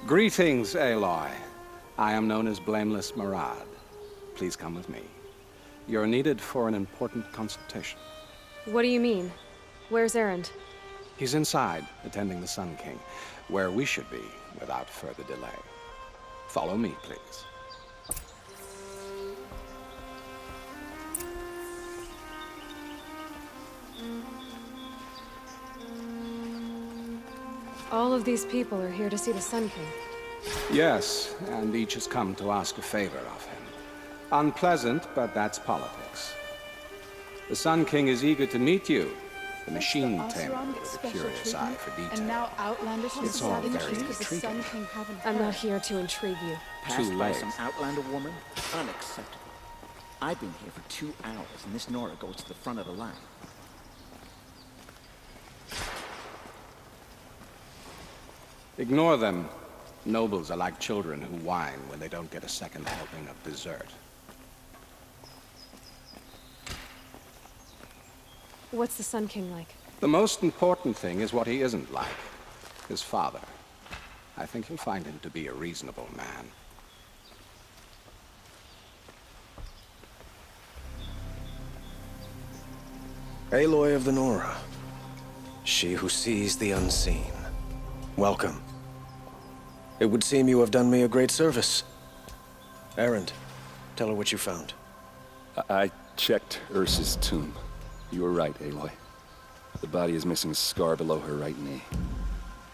Greetings, Aloy. I am known as Blameless Murad. Please come with me. You're needed for an important consultation. What do you mean? Where's Erend? He's inside, attending the Sun King, where we should be without further delay. Follow me, please. All of these people are here to see the Sun King. Yes, and each has come to ask a favor of him. Unpleasant, but that's politics. The Sun King is eager to meet you. The machine tamer with a curious eye for detail. And now Outlanders It's all very intriguing. I'm not here to intrigue you. Passed Too by late. some Outlander woman? Unacceptable. I've been here for 2 hours, and this Nora goes to the front of the line. Ignore them. Nobles are like children who whine when they don't get a second helping of dessert. What's the Sun King like? The most important thing is what he isn't like. His father. I think you'll find him to be a reasonable man. Aloy of the Nora. She who sees the unseen. Welcome. It would seem you have done me a great service. Erend, tell her what you found. I checked Ursa's tomb. You were right, Aloy. The body is missing a scar below her right knee.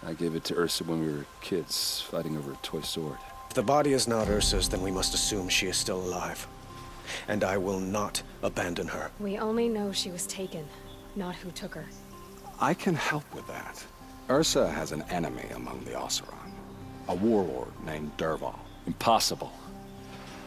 I gave it to Ursa when we were kids, fighting over a toy sword. If the body is not Ursa's, then we must assume she is still alive. And I will not abandon her. We only know she was taken, not who took her. I can help with that. Ursa has an enemy among the Oseram. A warlord named Dervahl. Impossible.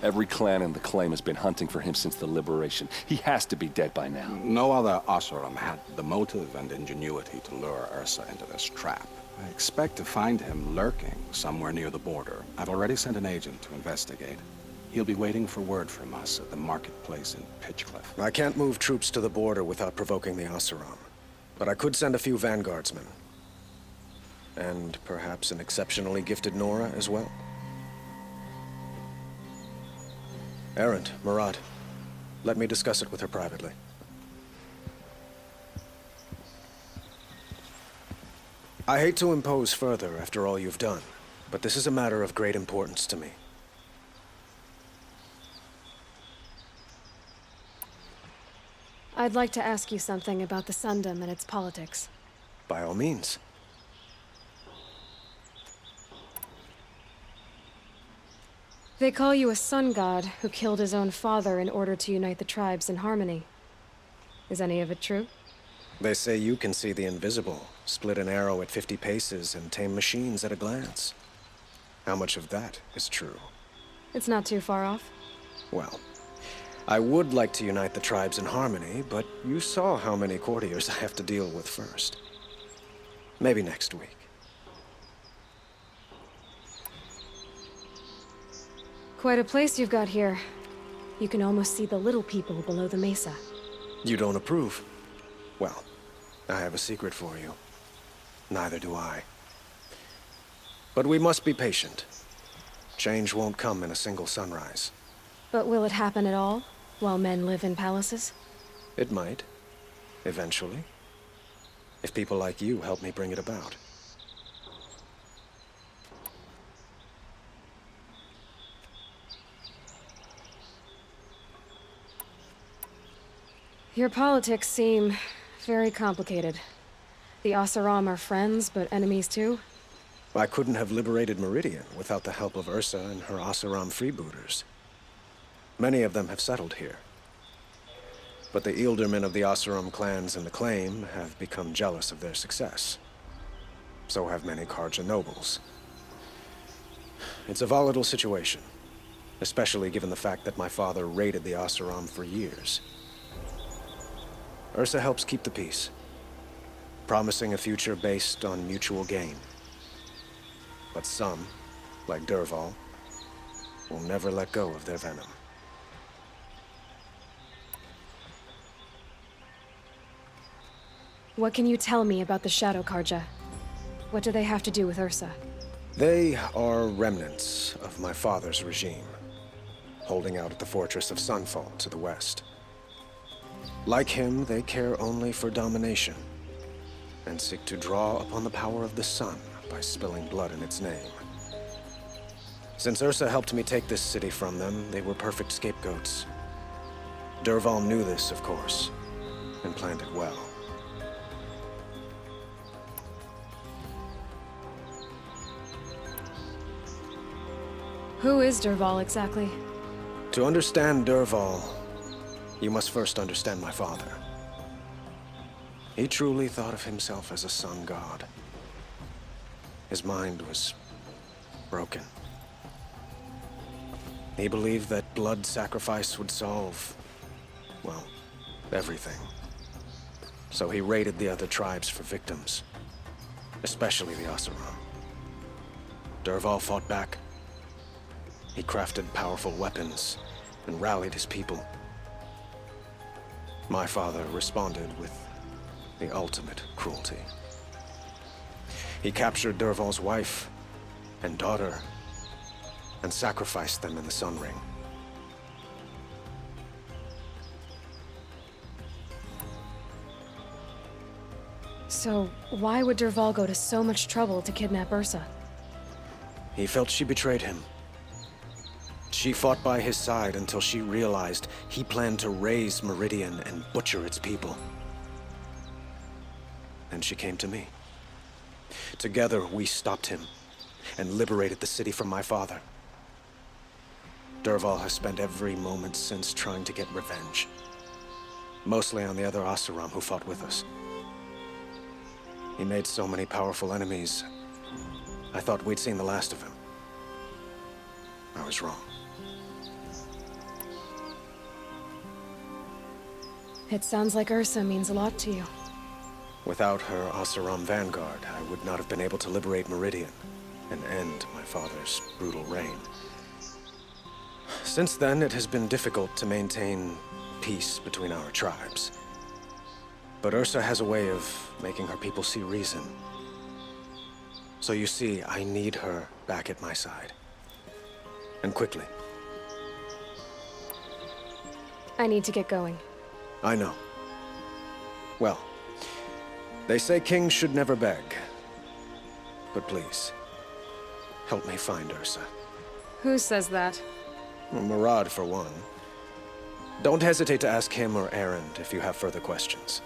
Every clan in the claim has been hunting for him since the liberation. He has to be dead by now. No other Oseram had the motive and ingenuity to lure Ursa into this trap. I expect to find him lurking somewhere near the border. I've already sent an agent to investigate. He'll be waiting for word from us at the marketplace in Pitchcliff. I can't move troops to the border without provoking the Oseram. But I could send a few vanguardsmen. And perhaps an exceptionally gifted Nora as well. Erend, Murad, let me discuss it with her privately. I hate to impose further after all you've done, but this is a matter of great importance to me. I'd like to ask you something about the Sundom and its politics. By all means. They call you a sun god who killed his own father in order to unite the tribes in harmony. Is any of it true? They say you can see the invisible, split an arrow at 50 paces, and tame machines at a glance. How much of that is true? It's not too far off. Well, I would like to unite the tribes in harmony, but you saw how many courtiers I have to deal with first. Maybe next week. Quite a place you've got here. You can almost see the little people below the mesa. You don't approve? Well, I have a secret for you. Neither do I. But we must be patient. Change won't come in a single sunrise. But will it happen at all, while men live in palaces? It might. Eventually. If people like you help me bring it about. Your politics seem very complicated. The Oseram are friends, but enemies too? I couldn't have liberated Meridian without the help of Ursa and her Oseram freebooters. Many of them have settled here. But the ealdormen of the Oseram clans in the claim have become jealous of their success. So have many Karja nobles. It's a volatile situation, especially given the fact that my father raided the Oseram for years. Ursa helps keep the peace, promising a future based on mutual gain. But some, like Dervahl, will never let go of their venom. What can you tell me about the Shadow Karja? What do they have to do with Ursa? They are remnants of my father's regime, holding out at the fortress of Sunfall to the west. Like him, they care only for domination, and seek to draw upon the power of the sun by spilling blood in its name. Since Ursa helped me take this city from them, they were perfect scapegoats. Dervahl knew this, of course, and planned it well. Who is Dervahl exactly? To understand Dervahl, you must first understand my father. He truly thought of himself as a sun god. His mind was broken. He believed that blood sacrifice would solve, well, everything. So he raided the other tribes for victims, especially the Oseram. Dervahl fought back. He crafted powerful weapons and rallied his people. My father responded with the ultimate cruelty. He captured Dervahl's wife and daughter and sacrificed them in the Sun Ring. So, why would Dervahl go to so much trouble to kidnap Ursa? He felt she betrayed him. She fought by his side until she realized he planned to raise Meridian and butcher its people. And she came to me. Together, we stopped him and liberated the city from my father. Dervahl has spent every moment since trying to get revenge. Mostly on the other Oseram who fought with us. He made so many powerful enemies, I thought we'd seen the last of him. I was wrong. It sounds like Ursa means a lot to you. Without her Oseram vanguard, I would not have been able to liberate Meridian and end my father's brutal reign. Since then, it has been difficult to maintain peace between our tribes. But Ursa has a way of making her people see reason. So you see, I need her back at my side. And quickly. I need to get going. I know. Well, they say kings should never beg. But please, help me find Ursa. Who says that? Murad, for one. Don't hesitate to ask him or Erend if you have further questions.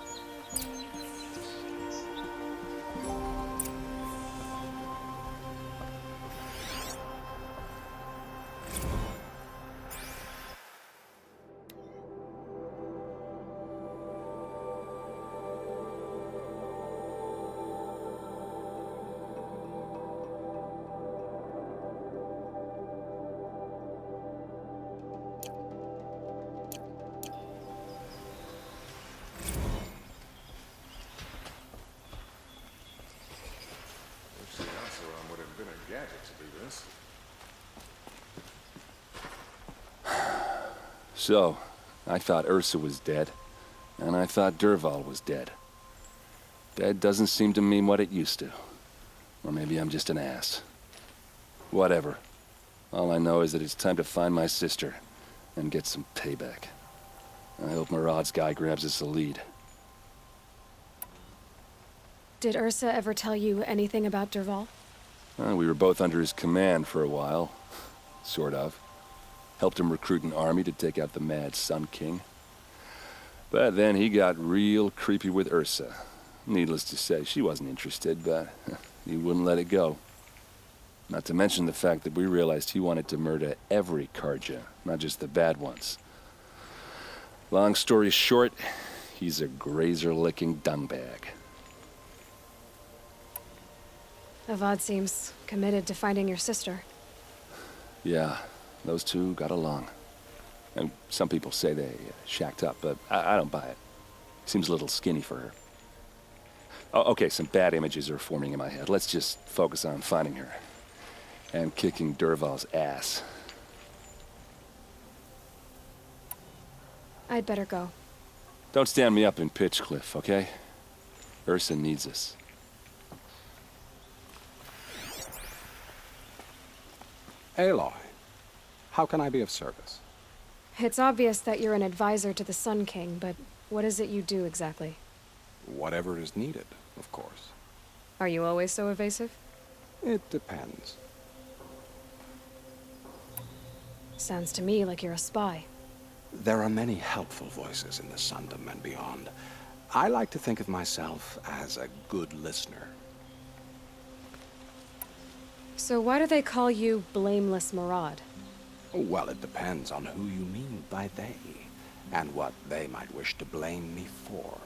Would have been a gadget to do this. So, I thought Ursa was dead, and I thought Dervahl was dead. Dead doesn't seem to mean what it used to. Or maybe I'm just an ass. Whatever. All I know is that it's time to find my sister and get some payback. I hope Murad's guy grabs us a lead. Did Ursa ever tell you anything about Dervahl? We were both under his command for a while. Sort of. Helped him recruit an army to take out the Mad Sun King. But then he got real creepy with Ursa. Needless to say, she wasn't interested, but he wouldn't let it go. Not to mention the fact that we realized he wanted to murder every Karja, not just the bad ones. Long story short, he's a grazer-licking dungbag. Avad seems committed to finding your sister. Yeah, those two got along. And some people say they shacked up, but I don't buy it. Seems a little skinny for her. Oh, okay, some bad images are forming in my head. Let's just focus on finding her. And kicking Dervahl's ass. I'd better go. Don't stand me up in Pitchcliff, okay? Ursa needs us. Aloy, how can I be of service? It's obvious that you're an advisor to the Sun King, but what is it you do exactly? Whatever is needed, of course. Are you always so evasive? It depends. Sounds to me like you're a spy. There are many helpful voices in the Sundom and beyond. I like to think of myself as a good listener. So why do they call you Blameless Maraud? Well, it depends on who you mean by they, and what they might wish to blame me for.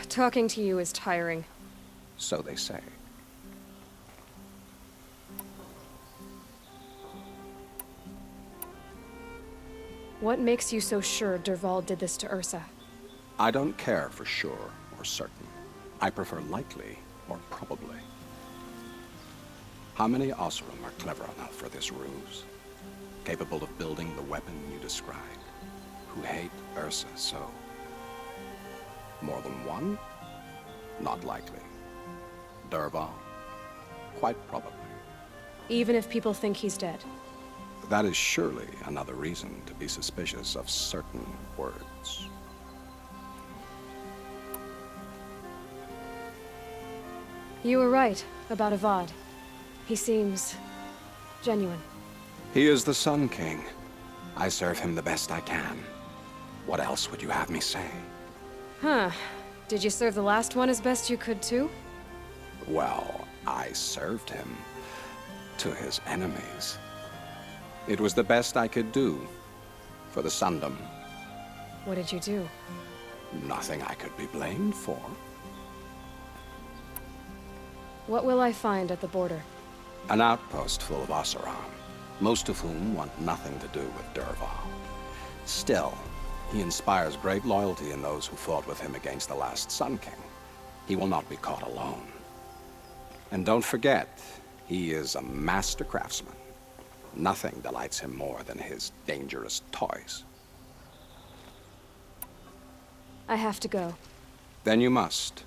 Talking to you is tiring. So they say. What makes you so sure Dervahl did this to Ursa? I don't care for sure or certain. I prefer likely or probably. How many Oseram are clever enough for this ruse? Capable of building the weapon you describe? Who hate Ursa so? More than one? Not likely. Dervahl? Quite probably. Even if people think he's dead? That is surely another reason to be suspicious of certain words. You were right about Avad. He seems genuine. He is the Sun King. I serve him the best I can. What else would you have me say? Huh. Did you serve the last one as best you could too? Well, I served him to his enemies. It was the best I could do for the Sundom. What did you do? Nothing I could be blamed for. What will I find at the border? An outpost full of Oseram, most of whom want nothing to do with Dervahl. Still, he inspires great loyalty in those who fought with him against the last Sun King. He will not be caught alone. And don't forget, he is a master craftsman. Nothing delights him more than his dangerous toys. I have to go. Then you must.